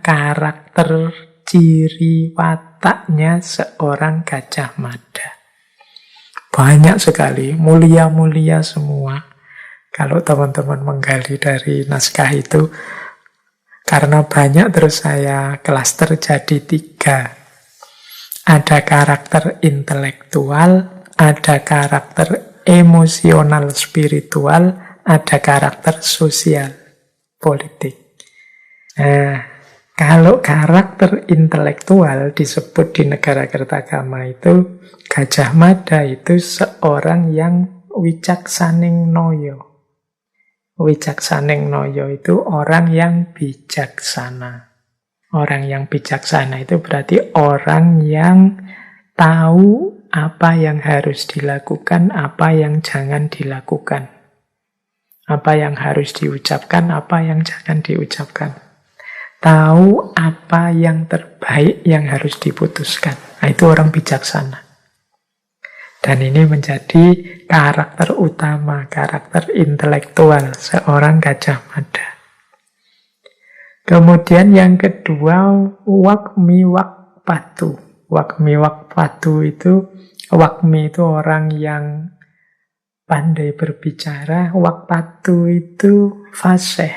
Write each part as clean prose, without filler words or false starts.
karakter ciri wataknya seorang Gajah Mada. Banyak sekali, mulia-mulia semua. Kalau teman-teman menggali dari naskah itu, karena banyak terus saya klaster jadi 3. Ada karakter intelektual, ada karakter emosional spiritual, ada karakter sosial politik. Nah, kalau karakter intelektual disebut di negara Kertagama itu, Gajah Mada itu seorang yang wicaksaning noyo. Wicaksaning noyo itu orang yang bijaksana. Orang yang bijaksana itu berarti orang yang tahu apa yang harus dilakukan, apa yang jangan dilakukan. Apa yang harus diucapkan, apa yang jangan diucapkan. Tahu apa yang terbaik yang harus diputuskan. Nah, itu orang bijaksana. Dan ini menjadi karakter utama, karakter intelektual seorang Gajah Mada. Kemudian yang kedua, Wakmi Wakpatu. Wakmi Wakpatu itu, Wakmi itu orang yang pandai berbicara, Wakpatu itu fasih.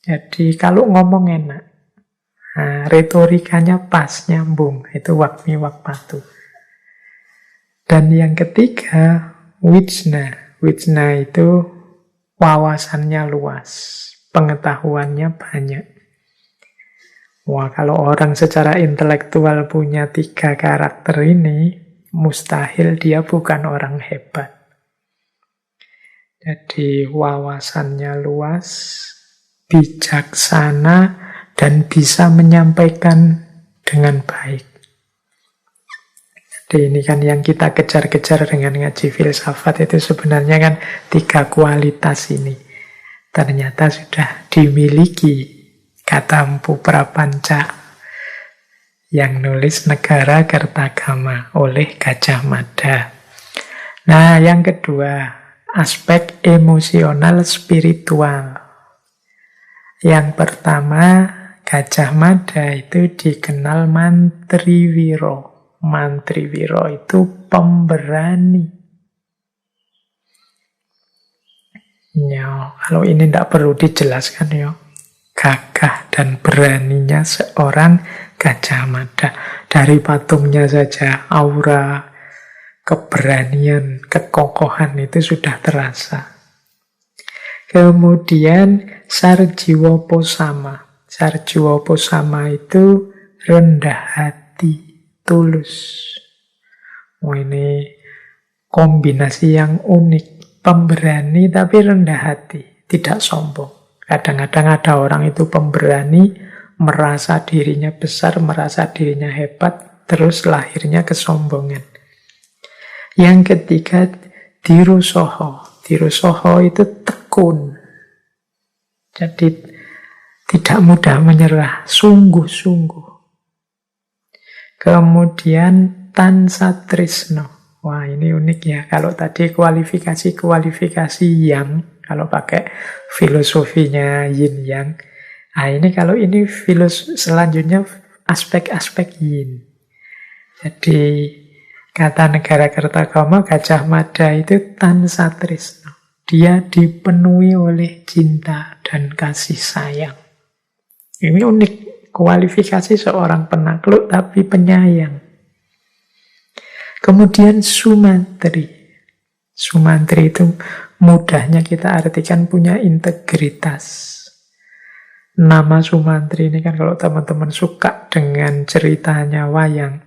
Jadi kalau ngomong enak, nah, retorikanya pas, nyambung. Itu Wakmi Wakpatu. Dan yang ketiga, Wijna. Wijna itu wawasannya luas, pengetahuannya banyak. Wah, kalau orang secara intelektual punya 3 karakter ini, mustahil dia bukan orang hebat. Jadi wawasannya luas, bijaksana, dan bisa menyampaikan dengan baik. Jadi ini kan yang kita kejar-kejar dengan ngaji filsafat itu sebenarnya kan 3 kualitas ini. Ternyata sudah dimiliki kata Mpu Prapanca yang nulis Negara Kertagama oleh Gajah Mada. Nah, yang kedua, aspek emosional spiritual. Yang pertama, Gajah Mada itu dikenal mantriwiro. Mantriwiro itu pemberani. Ya, kalau ini tidak perlu dijelaskan ya. Gagah dan beraninya seorang Gajah Mada. Dari patungnya saja, aura keberanian, kekokohan itu sudah terasa. Kemudian Sarjiwoposama. Sarjiwoposama itu rendah hati, tulus. Oh, ini kombinasi yang unik. Pemberani tapi rendah hati, tidak sombong. Kadang-kadang ada orang itu pemberani, merasa dirinya besar, merasa dirinya hebat, terus lahirnya kesombongan. Yang ketiga, Dirusoho. Dirusoho itu tekun. Jadi tidak mudah menyerah, sungguh-sungguh. Kemudian Tansatrisno. Wah, ini unik ya. Kalau tadi kualifikasi yang, kalau pakai filosofinya yin yang. Nah, ini kalau ini selanjutnya aspek-aspek yin. Jadi kata Negara Kertagama, Gajah Mada itu Tansatrisno. Dia dipenuhi oleh cinta dan kasih sayang. Ini unik. Kualifikasi seorang penakluk tapi penyayang. Kemudian Sumantri. Sumantri itu mudahnya kita artikan punya integritas. Nama Sumantri ini kan kalau teman-teman suka dengan ceritanya wayang,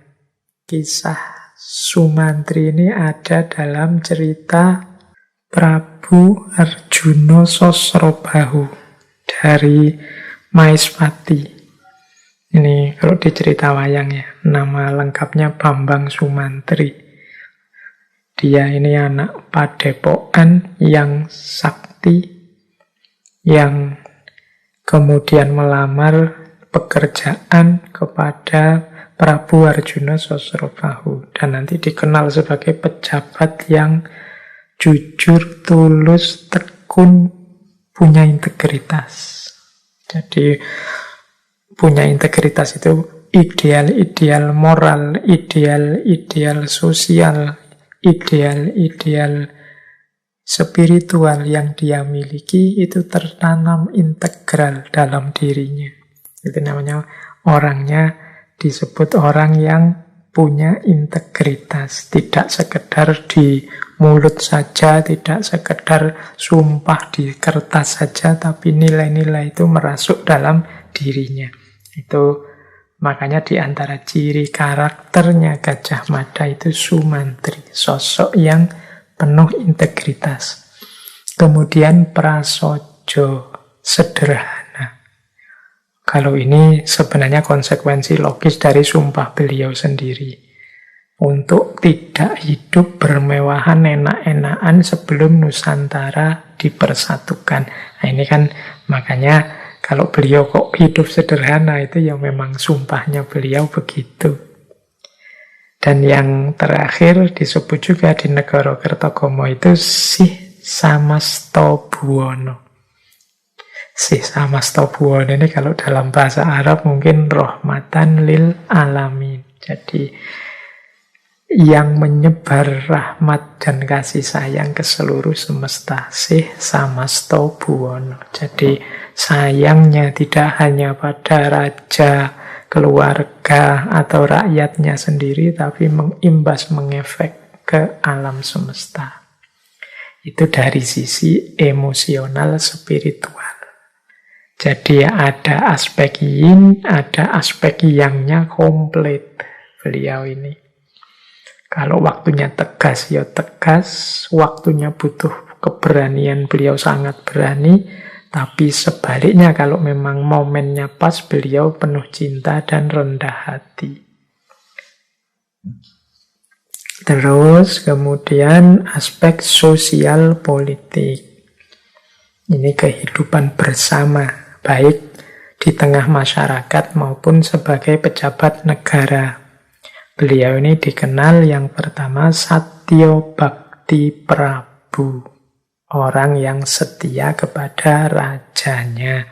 kisah Sumantri ini ada dalam cerita Prabu Arjuna Sosrobahu dari Maespati. Ini kalau di cerita wayang ya, nama lengkapnya Bambang Sumantri. Dia ini anak padepokan yang sakti, yang kemudian melamar pekerjaan kepada Prabu Arjuna Sosrobahu. Dan nanti dikenal sebagai pejabat yang jujur, tulus, tekun, punya integritas. Jadi punya integritas itu ideal-ideal moral, ideal-ideal sosial, ideal-ideal spiritual yang dia miliki itu tertanam integral dalam dirinya. Itu namanya orangnya disebut orang yang punya integritas, tidak sekedar di mulut saja, tidak sekedar sumpah di kertas saja, tapi nilai-nilai itu merasuk dalam dirinya. Itu makanya di antara ciri karakternya Gajah Mada itu Sumantri, sosok yang penuh integritas. Kemudian prasojo, sederhana. Kalau ini sebenarnya konsekuensi logis dari sumpah beliau sendiri. Untuk tidak hidup bermewahan enak-enakan sebelum Nusantara dipersatukan. Nah ini kan makanya kalau beliau kok hidup sederhana itu ya memang sumpahnya beliau begitu. Dan yang terakhir disebut juga di Negara Kertogomo itu Sih Samasto Buwono. Sih Samasto Buwono ini kalau dalam bahasa Arab mungkin rahmatan lil alamin. Jadi yang menyebar rahmat dan kasih sayang ke seluruh semesta. Sih Samasto Buwono. Jadi sayangnya tidak hanya pada raja, keluarga, atau rakyatnya sendiri, tapi mengimbas, mengefek ke alam semesta. Itu dari sisi emosional spiritual. Jadi ada aspek yin, ada aspek yang-nya komplit beliau ini. Kalau waktunya tegas, ya tegas. Waktunya butuh keberanian, beliau sangat berani. Tapi sebaliknya kalau memang momennya pas, beliau penuh cinta dan rendah hati. Terus kemudian aspek sosial politik. Ini kehidupan bersama, baik di tengah masyarakat maupun sebagai pejabat negara. Beliau ini dikenal yang pertama Satyo Bhakti Prabu, orang yang setia kepada rajanya.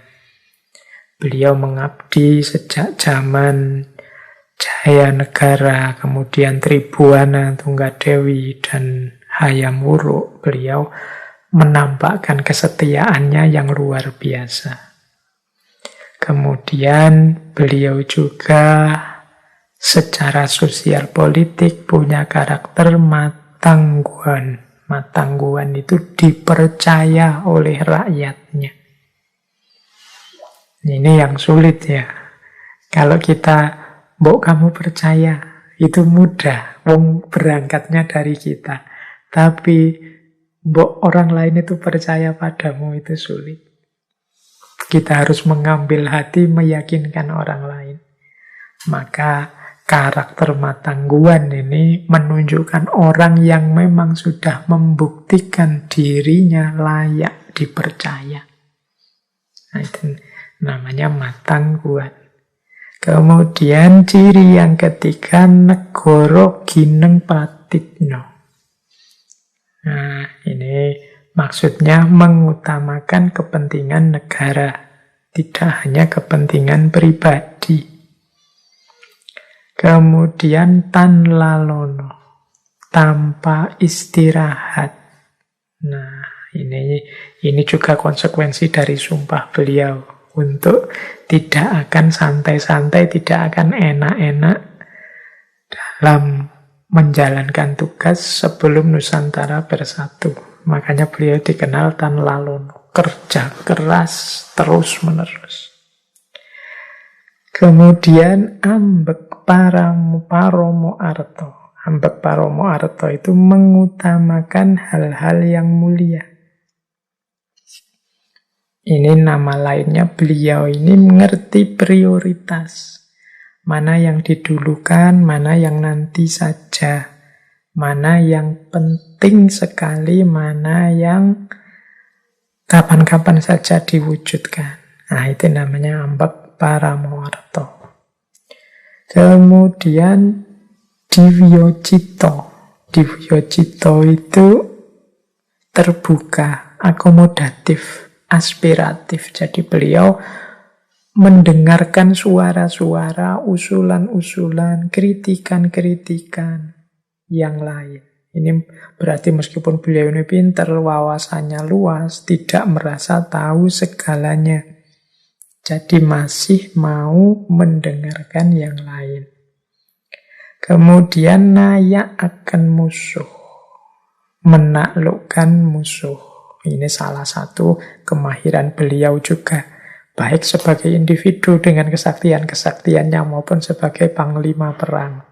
Beliau mengabdi sejak zaman Jayanegara, kemudian Tribuana, Tunggadewi, dan Hayam Wuruk. Beliau menampakkan kesetiaannya yang luar biasa. Kemudian beliau juga secara sosial politik punya karakter matangguhan. Matangguhan itu dipercaya oleh rakyatnya. Ini yang sulit ya. Kalau kita, mbok kamu percaya, itu mudah. Wong berangkatnya dari kita. Tapi mbok orang lain itu percaya padamu, itu sulit. Kita harus mengambil hati, meyakinkan orang lain. Maka karakter matangguhan ini menunjukkan orang yang memang sudah membuktikan dirinya layak dipercaya. Nah, itu namanya matangguhan. Kemudian ciri yang ketiga, negoro gineng patitno. Nah, ini maksudnya mengutamakan kepentingan negara, tidak hanya kepentingan pribadi. Kemudian tan lalono, tanpa istirahat. Nah, ini juga konsekuensi dari sumpah beliau untuk tidak akan santai-santai, tidak akan enak-enak dalam menjalankan tugas sebelum Nusantara bersatu. Makanya beliau dikenal tan lalono, kerja keras terus-menerus. Kemudian ambek paromo arto. Ambek paromo arto itu mengutamakan hal-hal yang mulia. Ini nama lainnya, beliau ini mengerti prioritas. Mana yang didulukan, mana yang nanti saja. Mana yang penting sekali, mana yang kapan-kapan saja diwujudkan. Nah, itu namanya ambek paramoarto. Kemudian Divyocito. Divyocito itu terbuka, akomodatif, aspiratif. Jadi beliau mendengarkan suara-suara, usulan-usulan, kritikan-kritikan yang lain. Ini berarti meskipun beliau ini pintar, wawasannya luas, tidak merasa tahu segalanya. Jadi masih mau mendengarkan yang lain. Kemudian nayak akan musuh, menaklukkan musuh. Ini salah satu kemahiran beliau juga. Baik sebagai individu dengan kesaktian-kesaktiannya maupun sebagai panglima perang.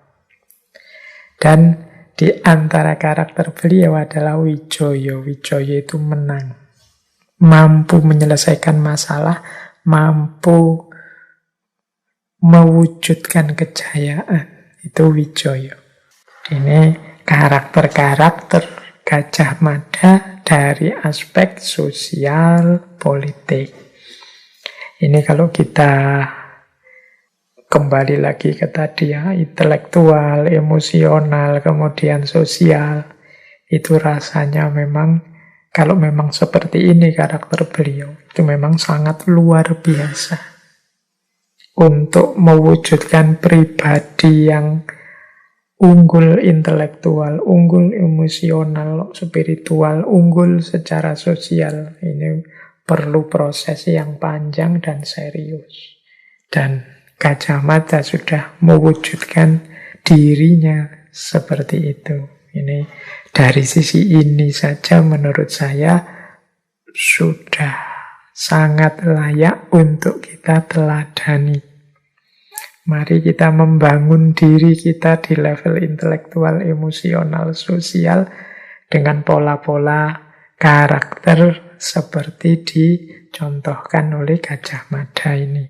Dan di antara karakter beliau adalah Wijoyo. Wijoyo itu menang. Mampu menyelesaikan masalah, mampu mewujudkan kejayaan. Itu Wijoyo. Ini karakter-karakter Gajah Mada dari aspek sosial politik. Ini kalau kita kembali lagi ke tadi ya, intelektual, emosional, kemudian sosial. Itu rasanya memang, kalau memang seperti ini karakter beliau, itu memang sangat luar biasa. Untuk mewujudkan pribadi yang unggul intelektual, unggul emosional, spiritual, unggul secara sosial. Ini perlu proses yang panjang dan serius. Dan Gajah Mada sudah mewujudkan dirinya seperti itu. Ini dari sisi ini saja menurut saya sudah sangat layak untuk kita teladani. Mari kita membangun diri kita di level intelektual, emosional, sosial dengan pola-pola karakter seperti dicontohkan oleh Gajah Mada ini.